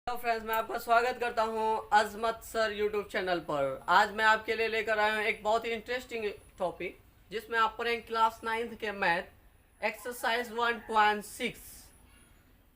Hello friends, मैं आपका स्वागत करता हूं अजमत सर यूट्यूब चैनल पर। आज मैं आपके लिए लेकर आया हूं एक बहुत ही इंटरेस्टिंग टॉपिक, जिसमें आप पढ़ेंगे क्लास 9th के मैथ एक्सरसाइज 1.6,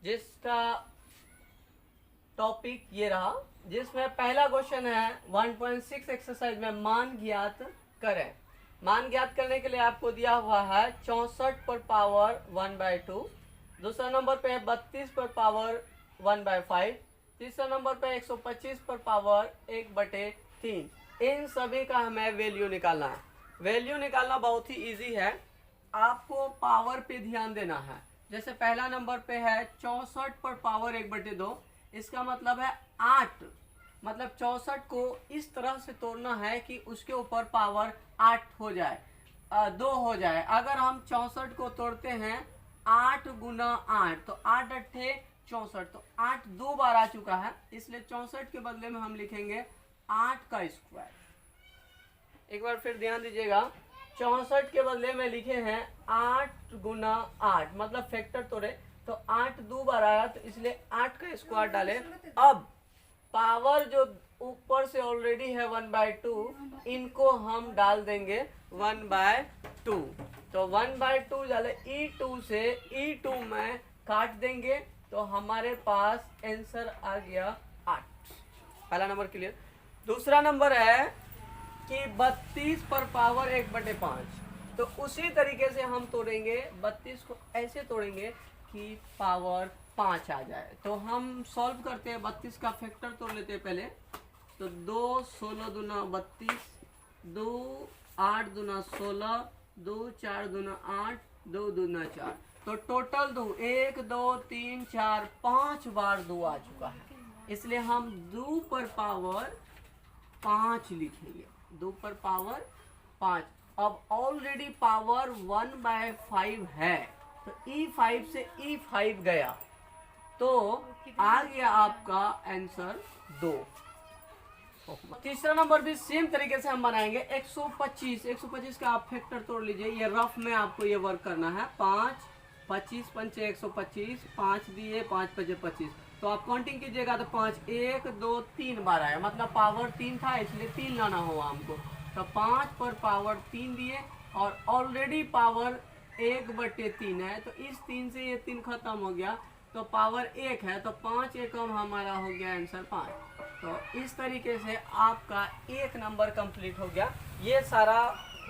जिसका टॉपिक ये रहा, जिसमें पहला क्वेश्चन है 1.6 एक्सरसाइज में मान ज्ञात करें। मान ज्ञात करने के लिए आपको दिया हुआ है 64 पर पावर 1/2, दूसरा नंबर पे है 32 पर पावर 1/5, तीसरा नंबर पे 125 पर पावर 1/3। इन सभी का हमें वैल्यू निकालना है। वैल्यू निकालना बहुत ही इजी है, आपको पावर पे ध्यान देना है। जैसे पहला नंबर पे है 64 पर पावर 1/2, इसका मतलब है 8, मतलब 64 को इस तरह से तोड़ना है कि उसके ऊपर पावर 8 हो जाए, 2 हो जाए। अगर हम 64 को तोड़ते हैं 8 गुना 8, तो 8 अट्ठे 64, तो 8 दो बार आ चुका है, इसलिए 64 के बदले में हम लिखेंगे 8 का स्क्वायर। एक बार फिर ध्यान दीजिएगा, 64 के बदले में लिखे हैं 8 गुना 8, मतलब फैक्टर तोड़े तो 8 दो बार आया, तो इसलिए 8 का स्क्वायर डाले। अब पावर जो ऊपर से ऑलरेडी है 1/2, इनको हम डाल देंगे 1/2, तो 1/2 डाले E2 से E2 में काट देंगे, तो हमारे पास आंसर आ गया 8। पहला नंबर क्लियर। दूसरा नंबर है कि 32 पर पावर 1/5, तो उसी तरीके से हम तोड़ेंगे, 32 को ऐसे तोड़ेंगे कि पावर 5 आ जाए। तो हम सॉल्व करते हैं, 32 का फैक्टर तोड़ लेते हैं पहले। तो 2 16 दूना 32, 2 8 दूना 16, 2 4 दूना 8, 2 दूना 4, तो टोटल 2 1 2 3 4 5 बार 2 आ चुका है, इसलिए हम 2 पर पावर 5 लिखेंगे। 2 पर पावर 5। अब ऑलरेडी पावर 1/5 है, तो E5 से E5 गया, तो आ गया आपका आंसर 2। तीसरा नंबर भी सेम तरीके से हम बनाएंगे। 125 का आप फैक्टर तोड़ लीजिए, ये रफ में आपको ये वर्क करना है। 5 25 पंचे 125, 5 दिए 5 पंचे 25, तो आप काउंटिंग कीजिएगा तो 5 1 2 3 बार आया, मतलब पावर 3 था, इसलिए 3 लाना हुआ हमको। तो 5 पर पावर 3 दिए, और ऑलरेडी पावर 1/3 है, तो इस 3 से ये 3 खत्म हो गया, तो पावर 1 है, तो 5 एकम हमारा हो गया आंसर 5। तो इस तरीके से आपका एक नंबर कंप्लीट हो गया। ये सारा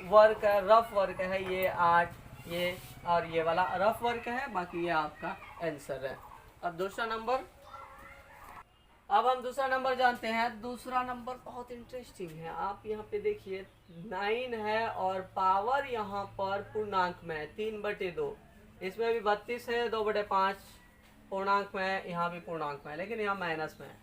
वर्क है, रफ वर्क है, ये 8 ये और ये वाला रफ वर्क है, बाकी ये आपका आंसर है। अब दूसरा नंबर, अब हम दूसरा नंबर जानते हैं। दूसरा नंबर बहुत इंटरेस्टिंग है, आप यहाँ पे देखिए 9 है और पावर यहाँ पर पूर्णांक में 3/2, इसमें भी 32 है, 2/5 पूर्णांक में, यहाँ भी पूर्णांक में, लेकिन यहाँ माइनस में है।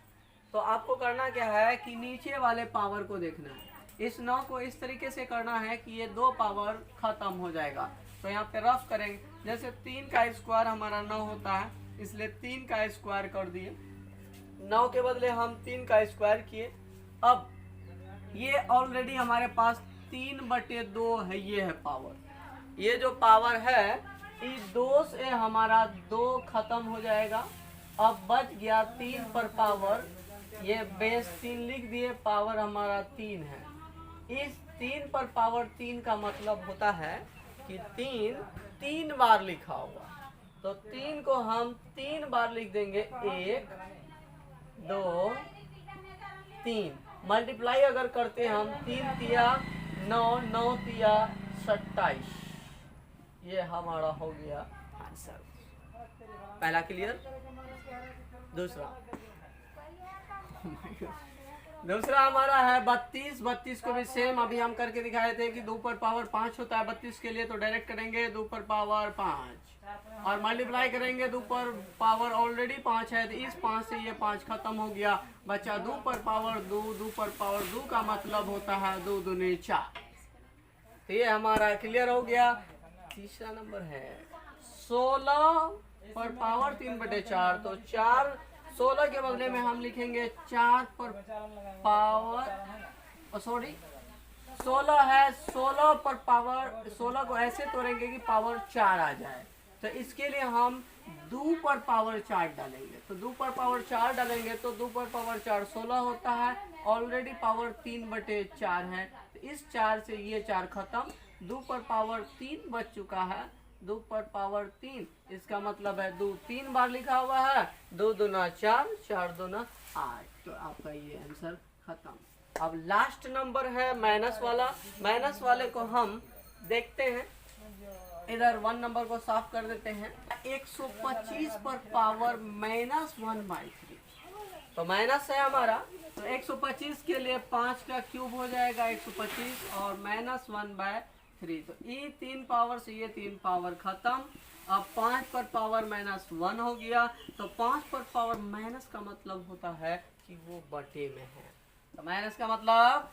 तो आपको करना क्या है कि नीचे वाले पावर को देखना है। इस 9 को इस तरीके से करना है कि ये 2 पावर खत्म हो जाएगा, तो यहाँ पे रफ करेंगे। जैसे 3 का स्क्वायर हमारा 9 होता है, इसलिए 3 का स्क्वायर कर दिए, 9 के बदले हम 3 का स्क्वायर किए। अब ये ऑलरेडी हमारे पास 3/2 है, ये है पावर। ये जो पावर है, इस 2 से हमारा 2 खत्म हो जाएगा। अब बच गया 3 पर पावर, ये बेस 3 लिख दिए, पावर हमारा 3 है। इस 3 पर पावर 3 का मतलब होता है कि 3 बार लिखा हुआ, तो 3 को हम 3 बार लिख देंगे, 1 2 3। मल्टीप्लाई अगर करते हम, 3 तिया 9, 9 तिया 27, ये हमारा हो गया आंसर। पहला क्लियर। दूसरा हमारा है 32 को भी सेम अभी हम करके दिखाए थे कि 2 पर पावर 5 होता है 32 के लिए, तो डायरेक्ट करेंगे 2 पर पावर 5 और मल्टीप्लाई करेंगे 2 पर पावर ऑलरेडी 5 है, तो इस 5 से ये 5 खत्म हो गया, बचा 2 पर पावर 2, 2 पर पावर 2 का मतलब होता है 2 दूनी 4। तो ये हमारा क्लियर हो गया। तीसरा नंबर है 16 पर पावर 3/4, तो 4 16 के बदले में हम लिखेंगे 4 पर पावर, सॉरी 16 है, 16 पर पावर, 16 को ऐसे तोड़ेंगे कि पावर 4 आ जाए, तो इसके लिए हम 2 पर पावर 4 डालेंगे, तो 2 पर पावर 4 डालेंगे तो 2 पर पावर 4 16 होता है, ऑलरेडी पावर 3/4 है, तो इस 4 से ये 4 खत्म, 2 पर पावर 3 बच चुका है, 2 पर पावर 3, इसका मतलब है 2 3 बार लिखा हुआ है, 2 दूना 4, 4 दूना 8, तो आपका ये आंसर खत्म। अब लास्ट नंबर है माइनस वाला, माइनस वाले को हम देखते हैं, इधर 1 नंबर को साफ कर देते हैं। 125 पर पावर -1/3, तो माइनस है हमारा, तो 125 के लिए 5 का क्यूब हो जाएगा 125 और -1/3, तो ये 3 पावर से ये 3 पावर खत्म। अब 5 पर पावर -1 हो गया, तो 5 पर पावर माइनस का मतलब होता है कि वो बटे में है, तो माइनस का मतलब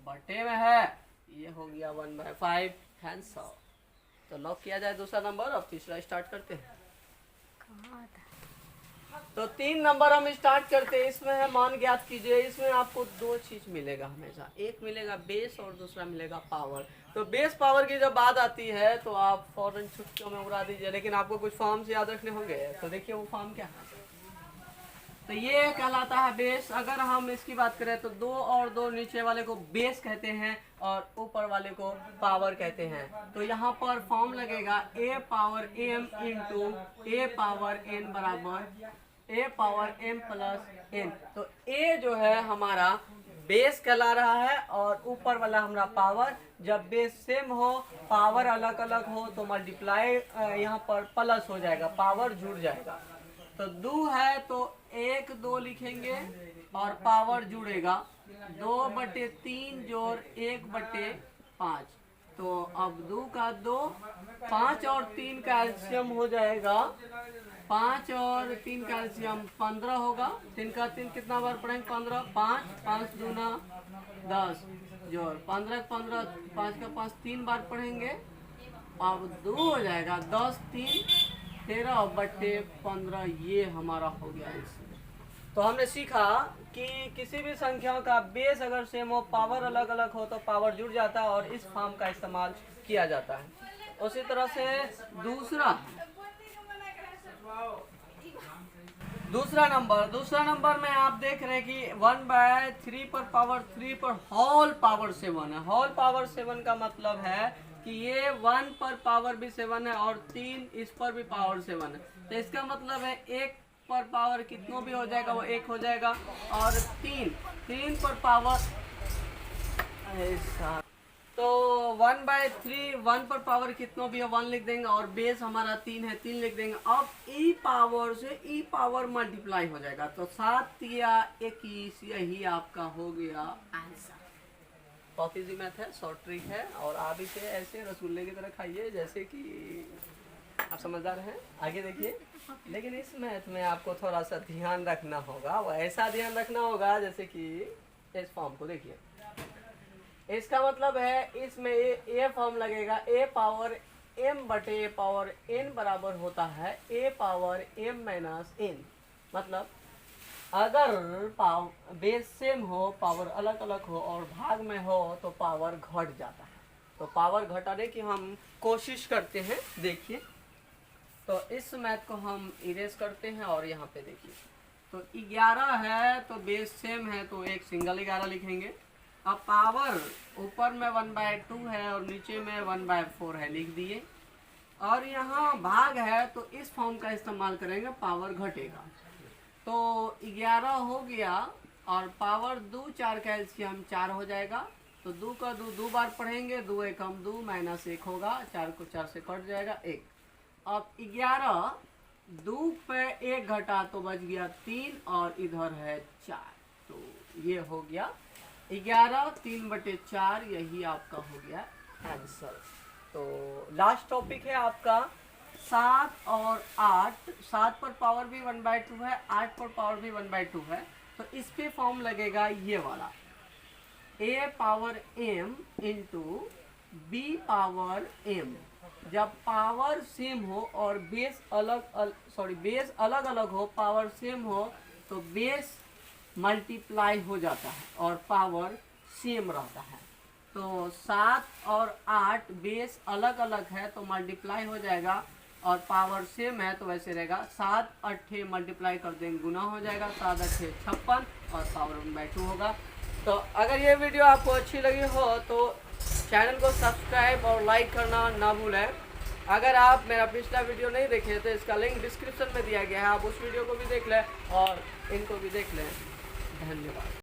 बटे में है, ये हो गया 1/5 आंसर। तो लॉक किया जाए दूसरा नंबर, अब तीसरा स्टार्ट करते हैं। तो 3 नंबर हम स्टार्ट करते हैं, इसमें है मान ज्ञात कीजिए। इसमें आपको 2 चीज मिलेगा हमेशा, एक मिलेगा बेस और दूसरा मिलेगा पावर। तो बेस पावर की जब बात आती है तो आप फौरन छुट्टियों में उड़ा दीजिए, लेकिन आपको कुछ फॉर्म्स याद रखने होंगे, तो देखिए वो फॉर्म क्या है। तो ये कहलाता है बेस। अगर हम इसकी बात करें तो 2 और 2 नीचे वाले को बेस कहते हैं और ऊपर वाले को पावर कहते हैं। तो यहाँ पर फॉर्म लगेगा a power m into a power n बराबर a power m plus n। तो a जो है हमारा बेस कहला रहा है और ऊपर वाला हमारा पावर। जब बेस सेम हो, पावर अलग अलग हो तो मल्टीप्लाई यहाँ पर प्लस हो जाएगा, पावर जुड़ जाएगा। तो 2 है तो 1 2 लिखेंगे और पावर जुड़ेगा 2/3 जोड़ 1/5। तो अब 2 का 2, 5 और 3 कैल्शियम हो जाएगा, 5 और 3 कैल्शियम 15 होगा। 3 का 3 कितना बार पढ़ेंगे 15, 5 5 दूना 10 जोड़ 15 15, 5 का 5 3 बार पढ़ेंगे। अब 2 हो जाएगा 10 3 13/15, ये हमारा हो गया इसमें। तो हमने सीखा कि किसी भी संख्याओं का बेस अगर सेम हो, पावर अलग अलग हो तो पावर जुड़ जाता है और इस फॉर्म का इस्तेमाल किया जाता है। उसी तरह से दूसरा नंबर में आप देख रहे हैं कि 1/3 पर पावर 3 पर होल पावर 7 है। होल पावर 7 का मतलब है कि ये 1 पर पावर भी 7 है और 3 इस पर भी पावर 7 है। तो इसका मतलब है 1 पर पावर कितनों भी हो जाएगा वो 1 हो जाएगा, और 3 पर पावर ऐसा, तो 1/3 1 पर पावर कितनों भी हो 1 लिख देंगे और बेस हमारा 3 है 3 लिख देंगे। अब ई पावर से ई पावर मल्टीप्लाई हो जाएगा, तो 7 या 21, यही आपका हो गया आंसर। बहुत इजी मैथ है, शॉर्ट ट्रिक है, और आप इसे ऐसे रसगुल्ले की तरह खाइए जैसे कि आप समझदार हैं। आगे देखिए, लेकिन इस मैथ में आपको थोड़ा सा ध्यान रखना होगा, वो ऐसा ध्यान रखना होगा जैसे कि इस फॉर्म को देखिए। इसका मतलब है इसमें ए फॉर्म लगेगा, ए पावर m बटे ए पावर n बराबर होता है ए पावर m माइनस n। मतलब अगर बेस सेम हो, पावर अलग अलग हो और भाग में हो तो पावर घट जाता है। तो पावर घटाने की हम कोशिश करते हैं। देखिए, तो इस मैथ को हम इरेज करते हैं और यहाँ पे देखिए, तो 11 है तो बेस सेम है तो एक सिंगल 11 लिखेंगे। अब पावर ऊपर में 1/2 है और नीचे में 1/4 है, लिख दिए। और यहाँ भाग है तो इस फॉर्म का इस्तेमाल करेंगे, पावर घटेगा। तो 11 हो गया और पावर 2 4 कैल्शियम 4 हो जाएगा। तो 2 का 2 2 बार पढ़ेंगे, 2 1 2 माइनस 1 होगा, 4 को 4 से कट जाएगा 1। अब 11 2 पे 1 घटा तो बच गया 3 और इधर है 4, तो ये हो गया 11 3/4, यही आपका हो गया आंसर। तो लास्ट टॉपिक है आपका 7 और 8। 7 पर पावर भी 1/2 है, 8 पर पावर भी 1/2 है। तो इस पे फॉर्म लगेगा ये वाला, a power m into b power m। जब पावर सेम हो और बेस अलग अलग हो, पावर सेम हो तो बेस मल्टीप्लाई हो जाता है और पावर सेम रहता है। तो 7 और 8 बेस अलग अलग है तो मल्टीप्लाई हो जाएगा, और पावर सेम है तो वैसे रहेगा 7 8 मल्टीप्लाई कर देंगे गुना हो जाएगा, 7 8 56 और पावर 1/2 होगा। तो अगर ये वीडियो आपको अच्छी लगी हो तो चैनल को सब्सक्राइब और लाइक करना ना भूलें। अगर आप मेरा पिछला वीडियो नहीं देखे तो इसका लिंक डिस्क्रिप्शन में दिया गया है, आप उस वीडियो को भी देख लें और इनको भी देख लें। धन्यवाद।